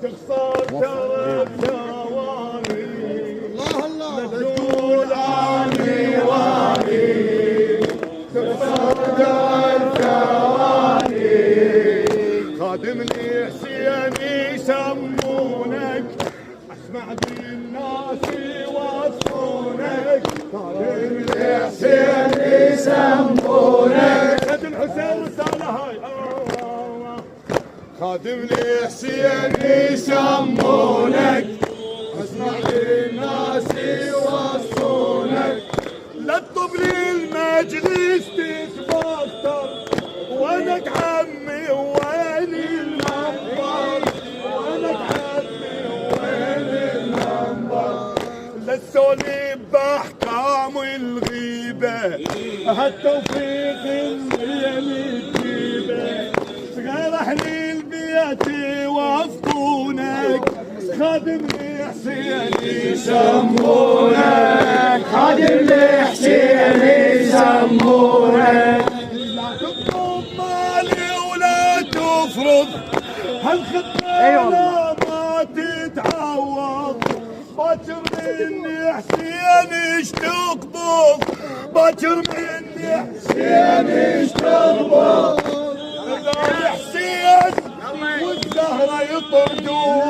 تخسر ترى ثواني مدلول عني واني تخسر ترى ثواني خادم لي حسين يسمونك اسمع بالناس يوصونك خادم لي حسين يسمونك خد الحسين رسالة هاي خادم لي حسين يسمونك اسمع بالناس يوصونك لا تطب لي المجلس تتبختر وينك عمي وين المنبر وينك عمي وين المنبر لا تسولف باحكام الغيبه هالتوفيق اللي تجيبه صغار اهل البيت يوافقونك خادم لي حسين يسمونك خادم لي حسين يسمونك لا تطلب مالي ولا تفرض هالخطة ما تتعوض باكر مني حسين ايش تقبض باكر مني حسين ايش تقبض حسين والزهرة يطردون